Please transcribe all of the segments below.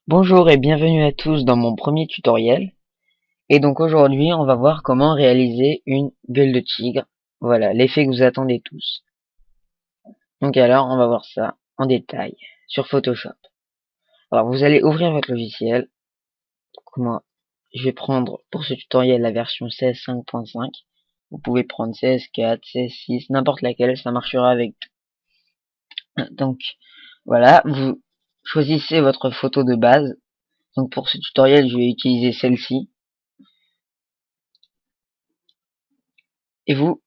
Bonjour et bienvenue à tous dans mon premier tutoriel. Et donc aujourd'hui, on va voir comment réaliser une gueule de tigre. Voilà, l'effet que vous attendez tous. Donc alors, on va voir ça en détail sur Photoshop. Alors, vous allez ouvrir votre logiciel. Donc, moi, je vais prendre pour ce tutoriel la version 16.5.5. Vous pouvez prendre 16.4, 16.6, n'importe laquelle, ça marchera avec tout. Donc, voilà, vous choisissez votre photo de base. Donc pour ce tutoriel, je vais utiliser celle-ci. Et vous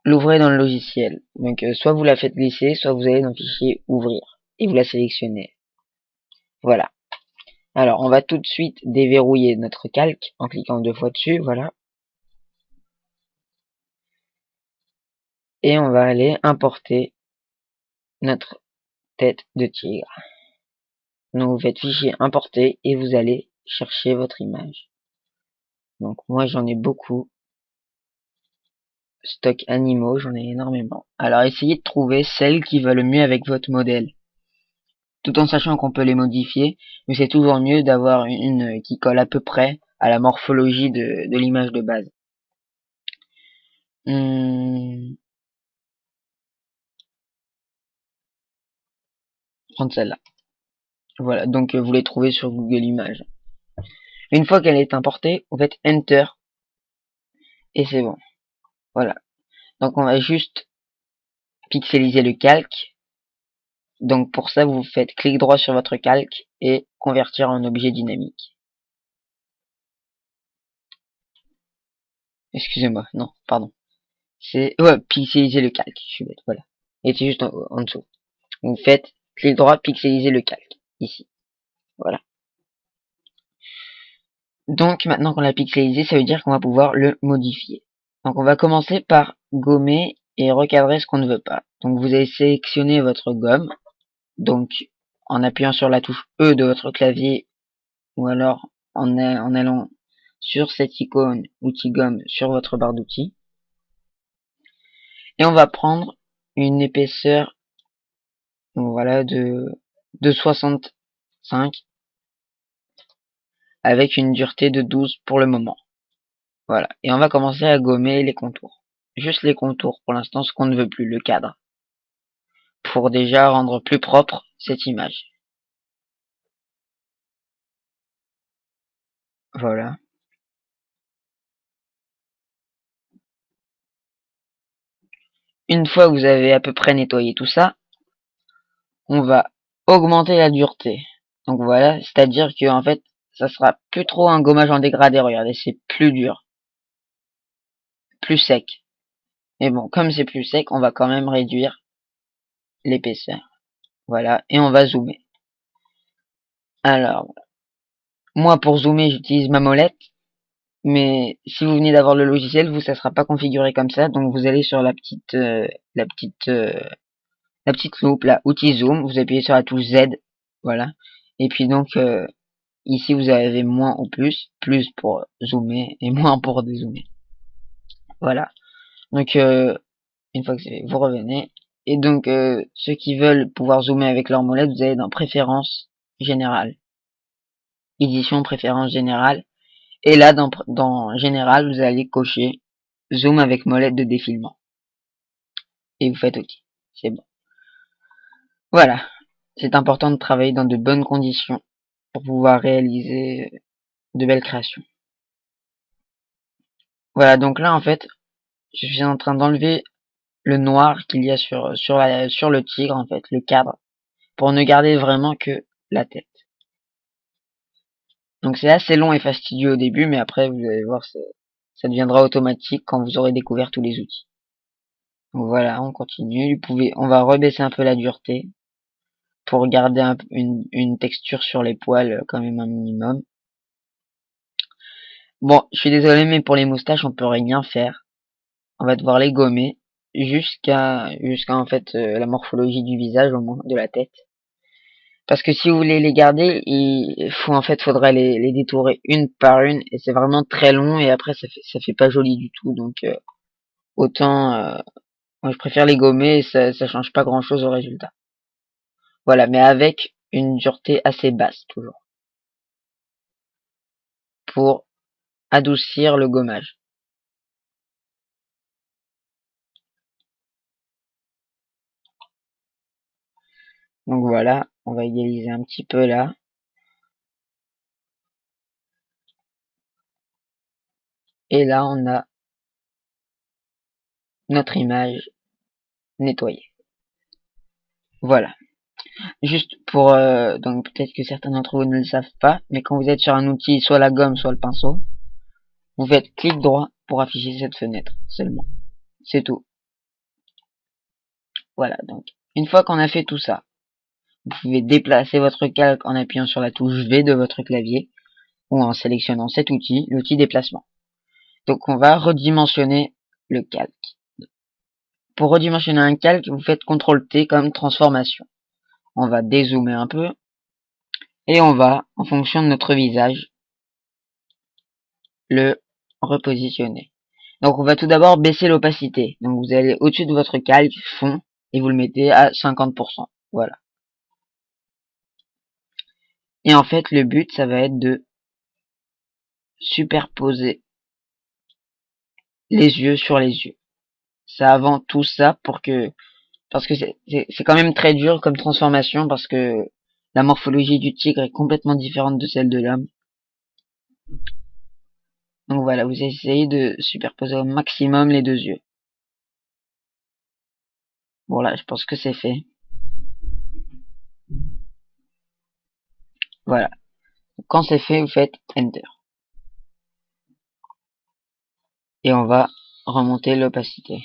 l'ouvrez dans le logiciel. Donc soit vous la faites glisser, soit vous allez dans fichier ouvrir et vous la sélectionnez. Voilà. Alors on va tout de suite déverrouiller notre calque en cliquant 2 fois dessus, voilà. Et on va aller importer notre tête de tigre. Donc vous faites fichier importer et vous allez chercher votre image. Donc moi j'en ai beaucoup. Stock animaux, j'en ai énormément. Alors essayez de trouver celle qui va le mieux avec votre modèle. Tout en sachant qu'on peut les modifier, mais c'est toujours mieux d'avoir une qui colle à peu près à la morphologie de l'image de base. Prendre celle-là. Voilà, donc vous les trouvez sur Google Images. Une fois qu'elle est importée, vous faites Enter et c'est bon. Voilà. Donc on va juste pixeliser le calque. Donc pour ça, vous faites clic droit sur votre calque et convertir en objet dynamique. Excusez-moi, non, pardon. C'est pixeliser le calque, je suis bête, voilà. Et c'est juste en dessous. Vous faites clic droit, pixeliser le calque, ici. Voilà. Donc maintenant qu'on l'a pixelisé, ça veut dire qu'on va pouvoir le modifier. Donc on va commencer par gommer et recadrer ce qu'on ne veut pas. Donc vous allez sélectionner votre gomme, donc en appuyant sur la touche E de votre clavier, ou alors en allant sur cette icône outil gomme sur votre barre d'outils. Et on va prendre une épaisseur, voilà, de 65 avec une dureté de 12 pour le moment. Voilà. Et on va commencer à gommer les contours. Juste les contours pour l'instant, ce qu'on ne veut plus, le cadre. Pour déjà rendre plus propre cette image. Voilà. Une fois que vous avez à peu près nettoyé tout ça, on va augmenter la dureté. Donc voilà, c'est-à-dire que en fait, ça sera plus trop un gommage en dégradé. Regardez, c'est plus dur, plus sec. Mais bon, comme c'est plus sec, on va quand même réduire l'épaisseur. Voilà, et on va zoomer. Alors, moi pour zoomer, j'utilise ma molette. Mais si vous venez d'avoir le logiciel, vous, ça sera pas configuré comme ça. Donc vous allez sur la petite loupe, là, outil zoom. Vous appuyez sur la touche Z, voilà. Et puis donc ici vous avez moins ou plus, plus pour zoomer et moins pour dézoomer. Voilà. Donc une fois que c'est fait, vous revenez. Et donc ceux qui veulent pouvoir zoomer avec leur molette, vous allez dans Préférences générales, Édition Préférences générales. Et là, dans Général, vous allez cocher Zoom avec molette de défilement. Et vous faites OK. C'est bon. Voilà. C'est important de travailler dans de bonnes conditions pour pouvoir réaliser de belles créations. Voilà, donc là, en fait, je suis en train d'enlever le noir qu'il y a sur le tigre, en fait, le cadre, pour ne garder vraiment que la tête. Donc c'est assez long et fastidieux au début, mais après, vous allez voir, ça deviendra automatique quand vous aurez découvert tous les outils. Donc voilà, on continue. On va rebaisser un peu la dureté pour garder une texture sur les poils quand même un minimum. Bon, je suis désolé, mais pour les moustaches, on peut rien faire. On va devoir les gommer jusqu'à en fait la morphologie du visage, au moins de la tête. Parce que si vous voulez les garder, faudra les détourer une par une, et c'est vraiment très long, et après ça fait pas joli du tout. Donc autant moi je préfère les gommer, et ça change pas grand chose au résultat. Voilà, mais avec une dureté assez basse toujours, pour adoucir le gommage. Donc voilà, on va égaliser un petit peu là. Et là, on a notre image nettoyée. Voilà. Juste pour... donc peut-être que certains d'entre vous ne le savent pas, mais quand vous êtes sur un outil, soit la gomme, soit le pinceau, vous faites clic droit pour afficher cette fenêtre seulement. C'est tout. Voilà, donc une fois qu'on a fait tout ça, vous pouvez déplacer votre calque en appuyant sur la touche V de votre clavier ou en sélectionnant cet outil, l'outil déplacement. Donc on va redimensionner le calque. Pour redimensionner un calque, vous faites CTRL T comme transformation. On va dézoomer un peu et on va, en fonction de notre visage, le repositionner. Donc on va tout d'abord baisser l'opacité. Donc vous allez au-dessus de votre calque, fond, et vous le mettez à 50%. Voilà. Et en fait, le but, ça va être de superposer les yeux sur les yeux. Ça avant tout ça parce que c'est quand même très dur comme transformation parce que la morphologie du tigre est complètement différente de celle de l'homme. Donc voilà, vous essayez de superposer au maximum les deux yeux. Bon là, je pense que c'est fait. Voilà. Quand c'est fait, vous faites Enter. Et on va remonter l'opacité.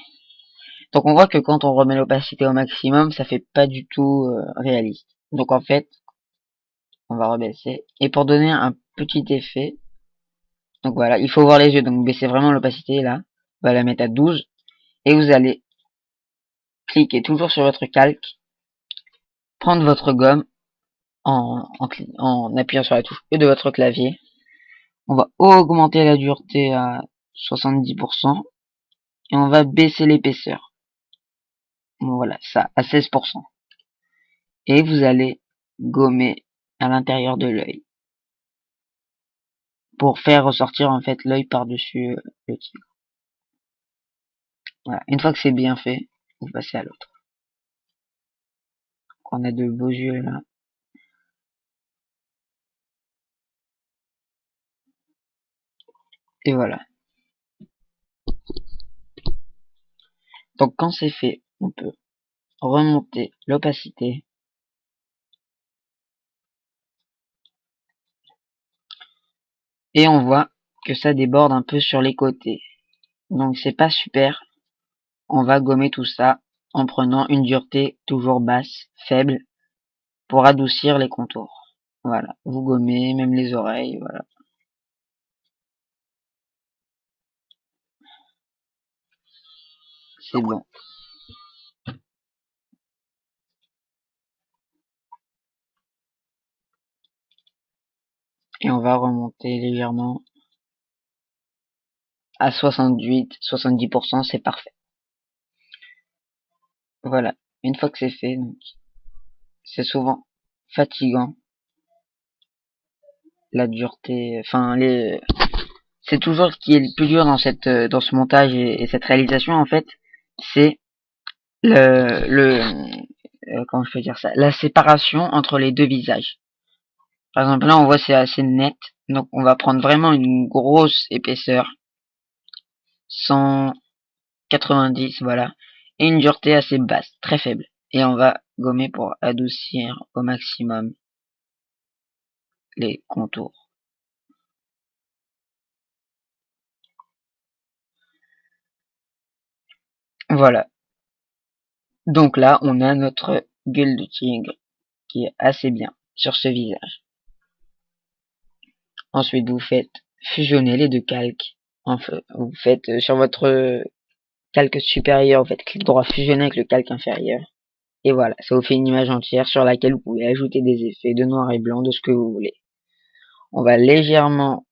Donc on voit que quand on remet l'opacité au maximum, ça fait pas du tout réaliste. Donc en fait, on va rebaisser. Et pour donner un petit effet, donc voilà, il faut voir les yeux. Donc baissez vraiment l'opacité là. On va la mettre à 12. Et vous allez cliquer toujours sur votre calque, prendre votre gomme en appuyant sur la touche E de votre clavier. On va augmenter la dureté à 70% et on va baisser l'épaisseur. Voilà, ça, à 16%. Et vous allez gommer à l'intérieur de l'œil pour faire ressortir en fait l'œil par-dessus le tigre. Voilà, une fois que c'est bien fait, vous passez à l'autre. On a de beaux yeux là. Et voilà. Donc quand c'est fait, on peut remonter l'opacité. Et on voit que ça déborde un peu sur les côtés. Donc c'est pas super. On va gommer tout ça en prenant une dureté toujours basse, faible, pour adoucir les contours. Voilà, vous gommez même les oreilles, voilà. C'est bon. Et on va remonter légèrement à 68-70%, c'est parfait. Voilà, une fois que c'est fait, c'est souvent fatigant. La dureté, enfin c'est toujours ce qui est le plus dur dans dans ce montage et cette réalisation en fait, c'est comment je peux dire ça, la séparation entre les deux visages. Par exemple là on voit c'est assez net, donc on va prendre vraiment une grosse épaisseur, 190 voilà, et une dureté assez basse, très faible, et on va gommer pour adoucir au maximum les contours. Voilà, donc là on a notre gueule de tigre qui est assez bien sur ce visage. Ensuite, vous faites fusionner les deux calques. Vous faites sur votre calque supérieur, vous faites clic droit fusionner avec le calque inférieur. Et voilà, ça vous fait une image entière sur laquelle vous pouvez ajouter des effets de noir et blanc, de ce que vous voulez. On va légèrement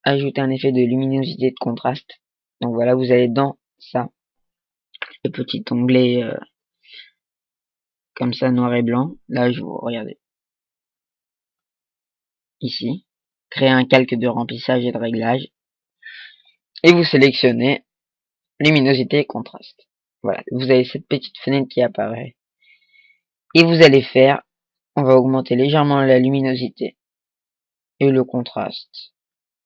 ajouter un effet de luminosité et de contraste. Donc voilà, vous allez dans ça, le petit onglet comme ça noir et blanc. Là, je vous regardez. ici, créer un calque de remplissage et de réglage, et vous sélectionnez luminosité et contraste. Voilà, vous avez cette petite fenêtre qui apparaît. Et vous allez faire, on va augmenter légèrement la luminosité et le contraste,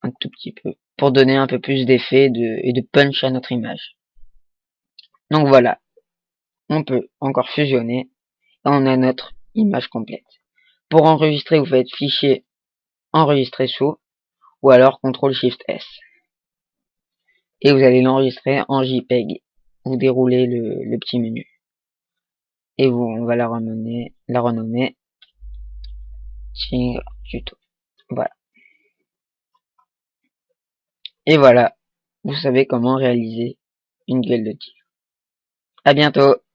un tout petit peu, pour donner un peu plus d'effet et de punch à notre image. Donc voilà, on peut encore fusionner, et on a notre image complète. Pour enregistrer, vous faites fichier, enregistrer sous, ou alors CTRL-SHIFT-S. Et vous allez l'enregistrer en JPEG. Vous déroulez le petit menu. Et on va la renommer Tigre Tuto. Voilà. Et voilà, vous savez comment réaliser une gueule de tigre. À bientôt!